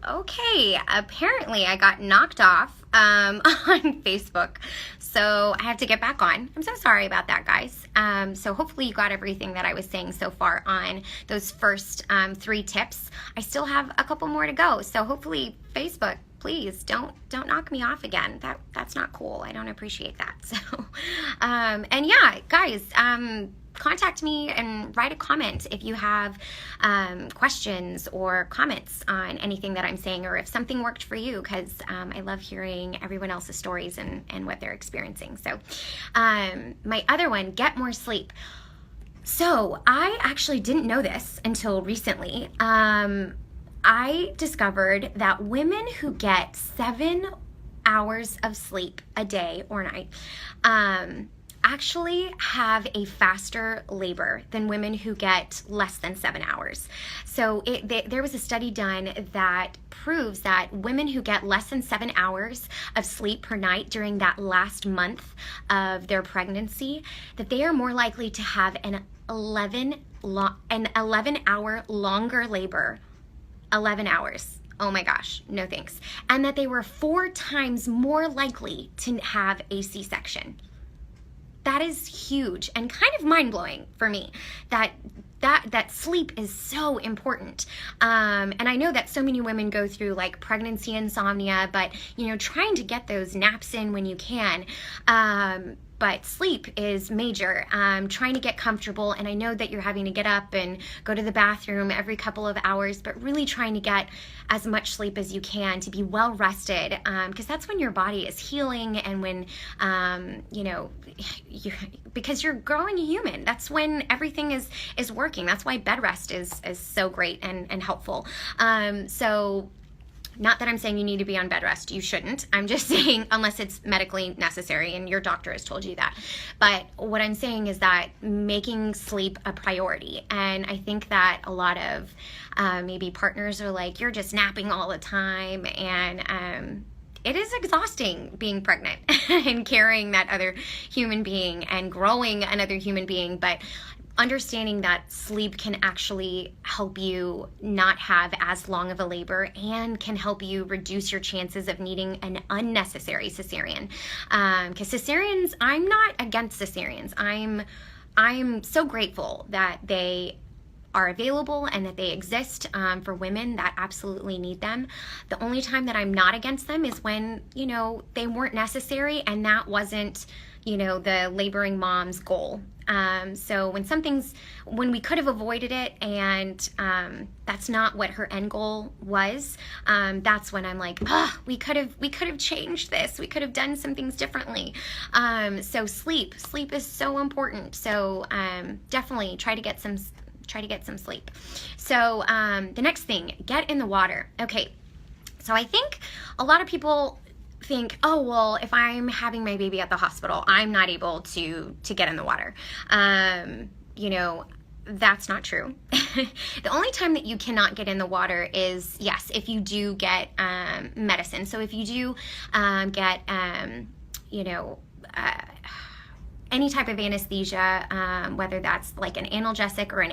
Okay, apparently I got knocked off on Facebook, so I have to get back on. I'm so sorry about that, guys. So hopefully you got everything that I was saying so far on those first 3 tips. I still have a couple more to go, so hopefully Facebook, please don't knock me off again. That's not cool. I don't appreciate that. So, and yeah, guys, contact me and write a comment if you have questions or comments on anything that I'm saying, or if something worked for you, because I love hearing everyone else's stories and what they're experiencing. So my other one, get more sleep. So I actually didn't know this until recently. I discovered that women who get 7 hours of sleep a day or night actually have a faster labor than women who get less than 7 hours. So there was a study done that proves that women who get less than 7 hours of sleep per night during that last month of their pregnancy, that they are more likely to have an 11-hour longer labor. 11 hours. Oh my gosh, no thanks. And that they were 4 times more likely to have a C-section. That is huge and kind of mind-blowing for me, that sleep is so important. And I know that so many women go through like pregnancy insomnia, but trying to get those naps in when you can. But sleep is major. Trying to get comfortable, and I know that you're having to get up and go to the bathroom every couple of hours, but really trying to get as much sleep as you can to be well rested, because that's when your body is healing, and when because you're growing a human. That's when everything is working. That's why bed rest is so great and helpful. So not that I'm saying you need to be on bed rest. You shouldn't. I'm just saying unless it's medically necessary and your doctor has told you that. But what I'm saying is that making sleep a priority. And I think that a lot of maybe partners are like, you're just napping all the time. And it is exhausting being pregnant and carrying that other human being and growing another human being. But understanding that sleep can actually help you not have as long of a labor and can help you reduce your chances of needing an unnecessary cesarean. Because cesareans, I'm not against cesareans. I'm so grateful that they are available and that they exist for women that absolutely need them. The only time that I'm not against them is when, they weren't necessary and that wasn't, the laboring mom's goal. So when we could have avoided it and that's not what her end goal was, that's when I'm like, we could have changed this. We could have done some things differently. So sleep is so important. So definitely try to get some sleep. So the next thing, get in the water. Okay, so I think a lot of people think, oh, well, if I'm having my baby at the hospital, I'm not able to get in the water. That's not true. The only time that you cannot get in the water is, yes, if you do get medicine. So if you do get, any type of anesthesia, whether that's like an analgesic or an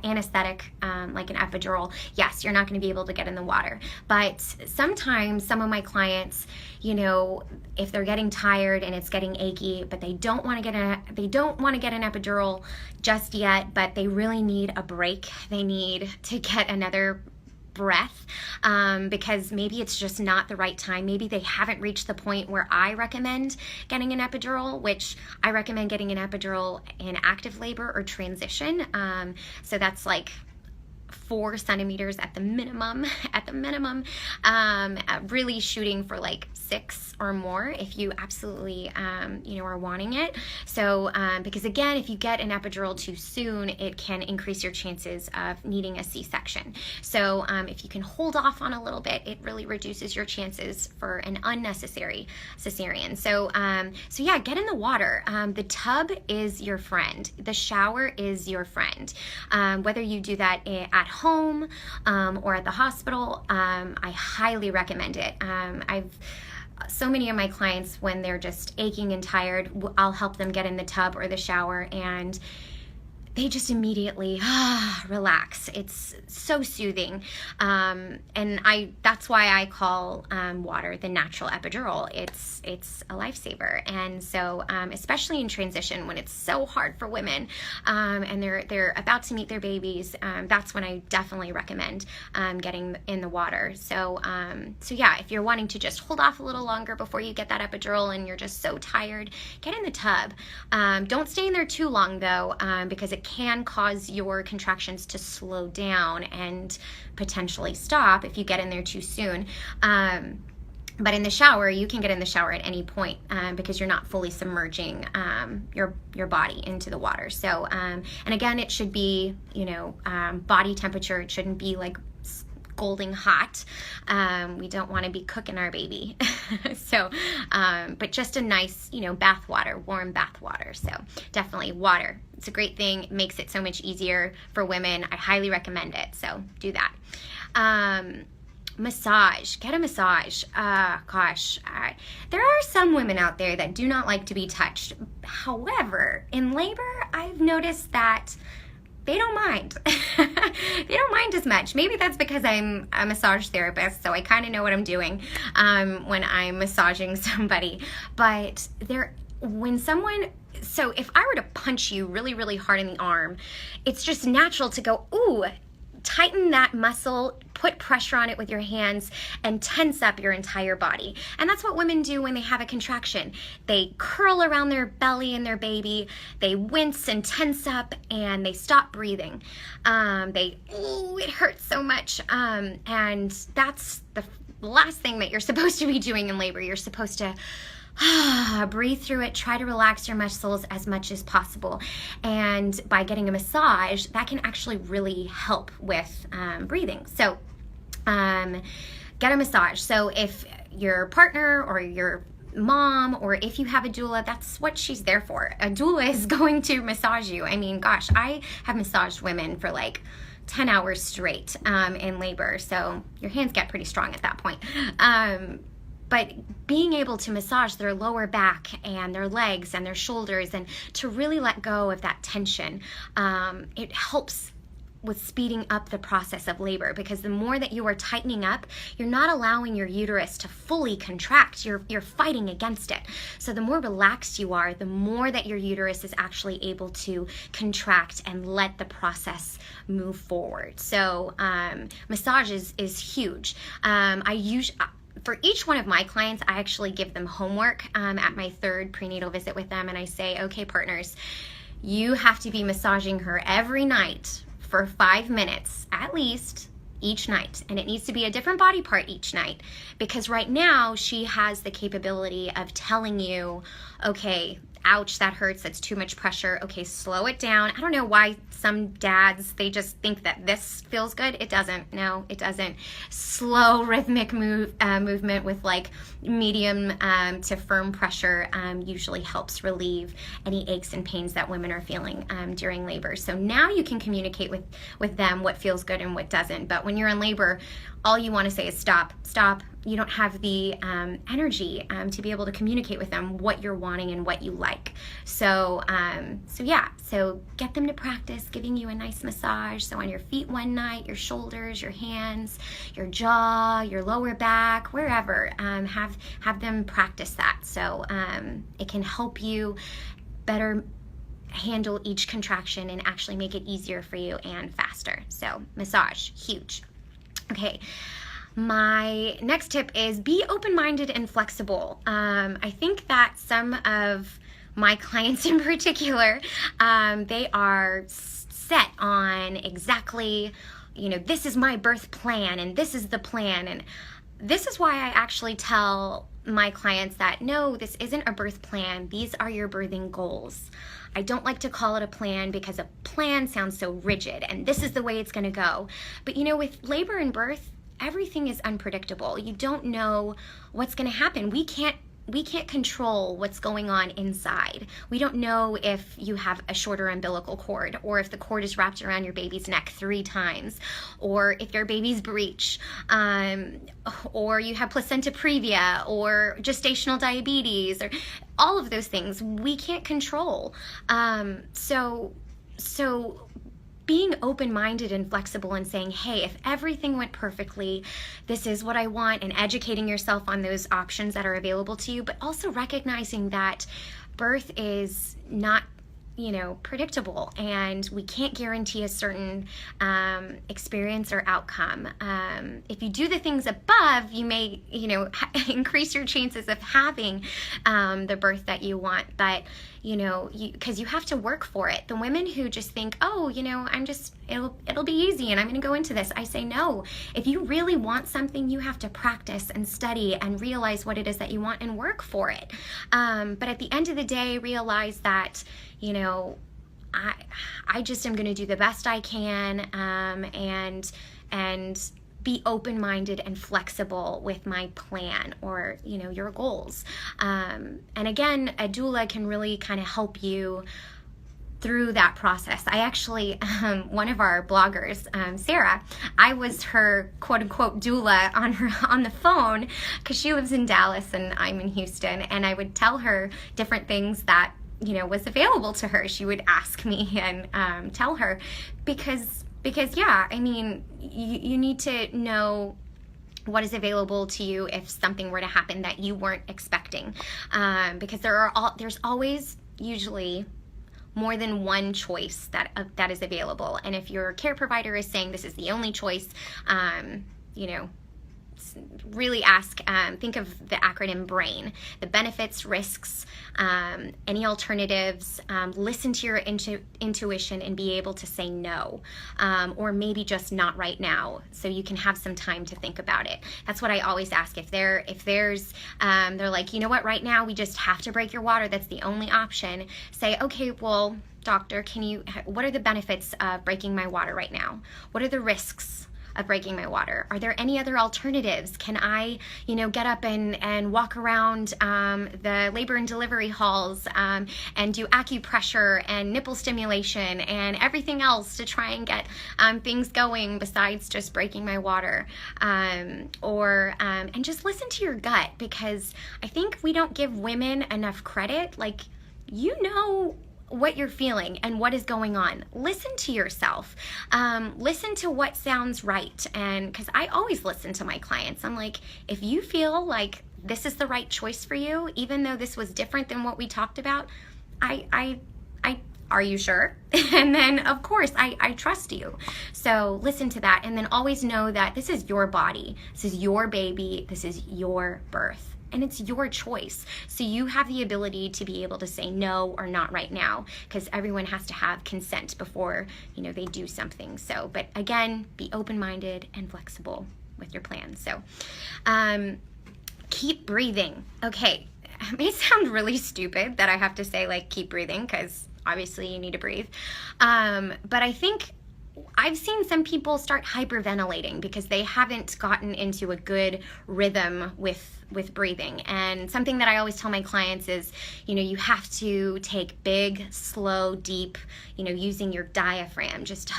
anesthetic, like an epidural, yes, you're not going to be able to get in the water. But sometimes some of my clients, if they're getting tired and it's getting achy, but they don't want to get an epidural just yet, but they really need a break. They need to get another breath, because maybe it's just not the right time. Maybe they haven't reached the point where I recommend getting an epidural, which I recommend getting an epidural in active labor or transition. So that's like 4 centimeters at the minimum, really shooting for like 6 or more if you absolutely, are wanting it. So, because again, if you get an epidural too soon, it can increase your chances of needing a C-section. So, if you can hold off on a little bit, it really reduces your chances for an unnecessary cesarean. So, yeah, get in the water. The tub is your friend. The shower is your friend. Whether you do that at home or at the hospital, I highly recommend it. So many of my clients, when they're just aching and tired, I'll help them get in the tub or the shower, and they just immediately relax. It's so soothing. And that's why I call water the natural epidural. It's a lifesaver. And so especially in transition, when it's so hard for women and they're about to meet their babies, that's when I definitely recommend getting in the water. So yeah, if you're wanting to just hold off a little longer before you get that epidural and you're just so tired, get in the tub. Don't stay in there too long though, because it can cause your contractions to slow down and potentially stop if you get in there too soon. But in the shower, you can get in the shower at any point because you're not fully submerging your body into the water. So, and again, it should be, body temperature. It shouldn't be like scalding hot. We don't want to be cooking our baby. So, but just a nice, bath water, warm bath water. So definitely water. It's a great thing. It makes it so much easier for women. I highly recommend it. So do that. Massage. Get a massage. There are some women out there that do not like to be touched. However, in labor, I've noticed that they don't mind. They don't mind as much. Maybe that's because I'm a massage therapist, so I kind of know what I'm doing when I'm massaging somebody. But so if I were to punch you really, really hard in the arm, it's just natural to go, ooh, tighten that muscle, put pressure on it with your hands, and tense up your entire body. And that's what women do when they have a contraction. They curl around their belly and their baby, they wince and tense up, and they stop breathing. It hurts so much. And that's the last thing that you're supposed to be doing in labor. You're supposed to breathe through it, try to relax your muscles as much as possible. And by getting a massage, that can actually really help with breathing. So get a massage. So if your partner or your mom, or if you have a doula, that's what she's there for. A doula is going to massage you. I mean, gosh, I have massaged women for like 10 hours straight in labor. So your hands get pretty strong at that point. But being able to massage their lower back and their legs and their shoulders and to really let go of that tension, it helps with speeding up the process of labor, because the more that you are tightening up, you're not allowing your uterus to fully contract. You're fighting against it. So the more relaxed you are, the more that your uterus is actually able to contract and let the process move forward. So massage is huge. For each one of my clients, I actually give them homework at my third prenatal visit with them, and I say, okay, partners, you have to be massaging her every night for 5 minutes at least each night, and it needs to be a different body part each night, because right now she has the capability of telling you, okay, ouch, that hurts, that's too much pressure, okay, slow it down. I don't know why some dads, they just think that this feels good. It doesn't. No, it doesn't. Slow rhythmic movement with like medium to firm pressure usually helps relieve any aches and pains that women are feeling during labor. So now you can communicate with them what feels good and what doesn't. But when you're in labor, all you want to say is stop, stop. You don't have the energy to be able to communicate with them what you're wanting and what you like. So get them to practice giving you a nice massage. So on your feet one night, your shoulders, your hands, your jaw, your lower back, wherever, have them practice that. So it can help you better handle each contraction and actually make it easier for you and faster. So massage, huge. Okay. My next tip is be open-minded and flexible. I think that some of my clients in particular, they are set on exactly, this is my birth plan and this is the plan. And this is why I actually tell my clients that, no, this isn't a birth plan. These are your birthing goals. I don't like to call it a plan because a plan sounds so rigid and this is the way it's going to go. But with labor and birth, everything is unpredictable. You don't know what's going to happen. We can't control what's going on inside. We don't know if you have a shorter umbilical cord, or if the cord is wrapped around your baby's neck 3 times, or if your baby's breech, or you have placenta previa, or gestational diabetes, or all of those things we can't control. So so being open-minded and flexible and saying, hey, if everything went perfectly, this is what I want, and educating yourself on those options that are available to you, but also recognizing that birth is not predictable, and we can't guarantee a certain experience or outcome. If you do the things above, you may, increase your chances of having the birth that you want, but because you have to work for it. The women who just think, oh, it'll be easy and I'm going to go into this. I say, no, if you really want something, you have to practice and study and realize what it is that you want and work for it. But at the end of the day, realize that, I just am going to do the best I can, and be open-minded and flexible with my plan or, your goals. And again, a doula can really kind of help you through that process. I actually, one of our bloggers, Sarah, I was her quote-unquote doula on the phone, because she lives in Dallas and I'm in Houston, and I would tell her different things that was available to her. She would ask me and tell her, because yeah, I mean, you need to know what is available to you if something were to happen that you weren't expecting, because there's always usually more than one choice that is available. And if your care provider is saying this is the only choice, really think of the acronym BRAIN: the benefits, risks, any alternatives. Listen to your intuition and be able to say no, or maybe just not right now, so you can have some time to think about it. That's what I always ask. If they're like, you know what, right now we just have to break your water, that's the only option, say, okay, well, doctor, what are the benefits of breaking my water right now? What are the risks of breaking my water? Are there any other alternatives? Can I, get up and walk around the labor and delivery halls and do acupressure and nipple stimulation and everything else to try and get things going besides just breaking my water? And just listen to your gut, because I think we don't give women enough credit. Like, what you're feeling and what is going on. Listen to yourself. Listen to what sounds right. And because I always listen to my clients, I'm like, if you feel like this is the right choice for you, even though this was different than what we talked about, are you sure? And then, of course, I trust you. So listen to that. And then always know that this is your body. This is your baby. This is your birth. And it's your choice. So you have the ability to be able to say no or not right now, because everyone has to have consent before, they do something. So, but again, be open-minded and flexible with your plans. So, keep breathing. Okay, it may sound really stupid that I have to say, like, keep breathing, because obviously you need to breathe. But I think I've seen some people start hyperventilating because they haven't gotten into a good rhythm with breathing. And something that I always tell my clients is, you have to take big, slow, deep, using your diaphragm, just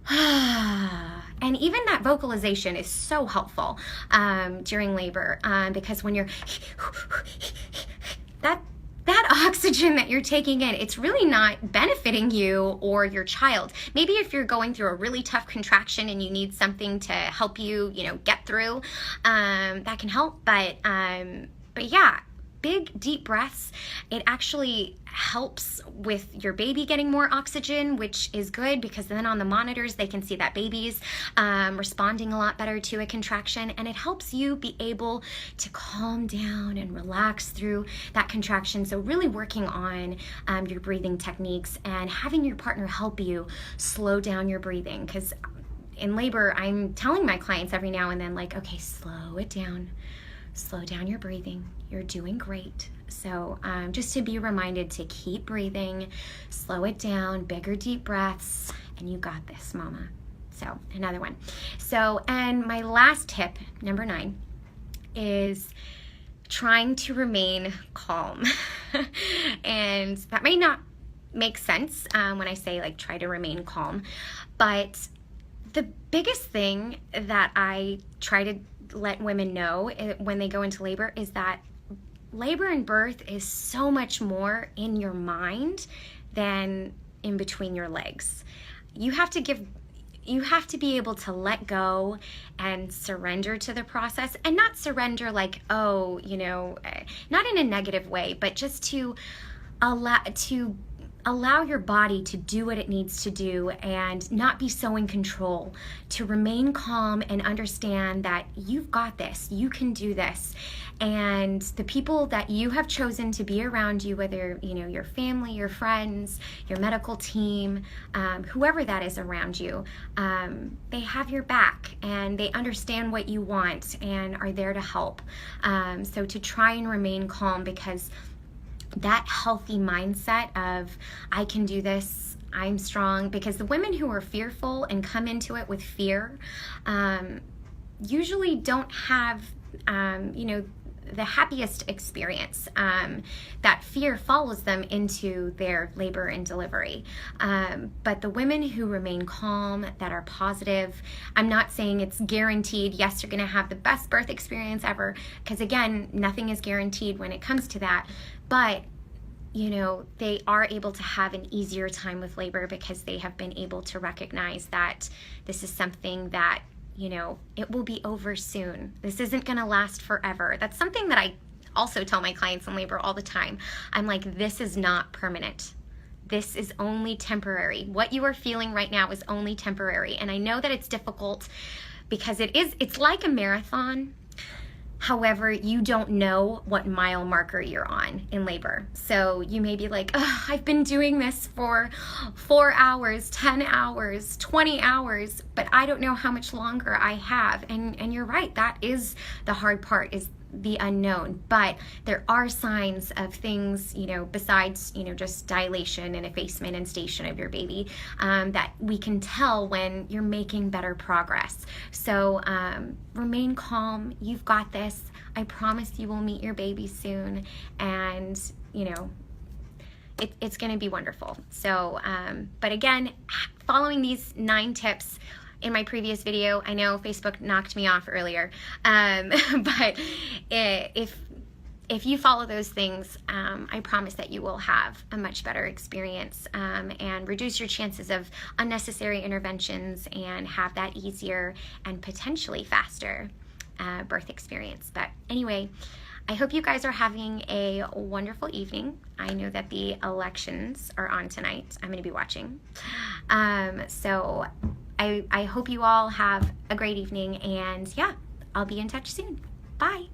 and even that vocalization is so helpful during labor, because when you're that oxygen that you're taking in, it's really not benefiting you or your child. Maybe if you're going through a really tough contraction and you need something to help you, get through, that can help. But yeah, big, deep breaths. It actually helps with your baby getting more oxygen, which is good, because then on the monitors, they can see that baby's responding a lot better to a contraction, and it helps you be able to calm down and relax through that contraction. So really working on your breathing techniques and having your partner help you slow down your breathing, because in labor, I'm telling my clients every now and then, like, okay, slow it down. Slow down your breathing. You're doing great. So just to be reminded to keep breathing, slow it down, bigger deep breaths, and you got this, mama. So another one. So, and my last tip, number 9, is trying to remain calm. And that may not make sense when I say, like, try to remain calm, but the biggest thing that I try to let women know when they go into labor is that labor and birth is so much more in your mind than in between your legs. You have to be able to let go and surrender to the process, and not surrender like, oh, not in a negative way, but just to allow your body to do what it needs to do and not be so in control, to remain calm and understand that you've got this, you can do this. And the people that you have chosen to be around you, whether your family, your friends, your medical team, whoever that is around you, they have your back and they understand what you want and are there to help. So to try and remain calm, because that healthy mindset of, I can do this, I'm strong, because the women who are fearful and come into it with fear usually don't have the happiest experience. That fear follows them into their labor and delivery. But the women who remain calm, that are positive, I'm not saying it's guaranteed, yes, you're gonna have the best birth experience ever, because again, nothing is guaranteed when it comes to that, but they are able to have an easier time with labor because they have been able to recognize that this is something that it will be over soon. This isn't going to last forever. That's something that I also tell my clients in labor all the time. I'm like, this is not permanent. This is only temporary. What you are feeling right now is only temporary. And I know that it's difficult because it's like a marathon. However, you don't know what mile marker you're on in labor. So you may be like, oh, I've been doing this for 4 hours, 10 hours, 20 hours, but I don't know how much longer I have. And you're right, that is the hard part, is the unknown. But there are signs of things, besides, just dilation and effacement and station of your baby, that we can tell when you're making better progress. So remain calm. You've got this. I promise you will meet your baby soon. And, it's going to be wonderful. So, but again, following these 9 tips in my previous video, I know Facebook knocked me off earlier, but if you follow those things, I promise that you will have a much better experience and reduce your chances of unnecessary interventions and have that easier and potentially faster birth experience. But anyway, I hope you guys are having a wonderful evening. I know that the elections are on tonight. I'm going to be watching. So I hope you all have a great evening, and yeah, I'll be in touch soon. Bye.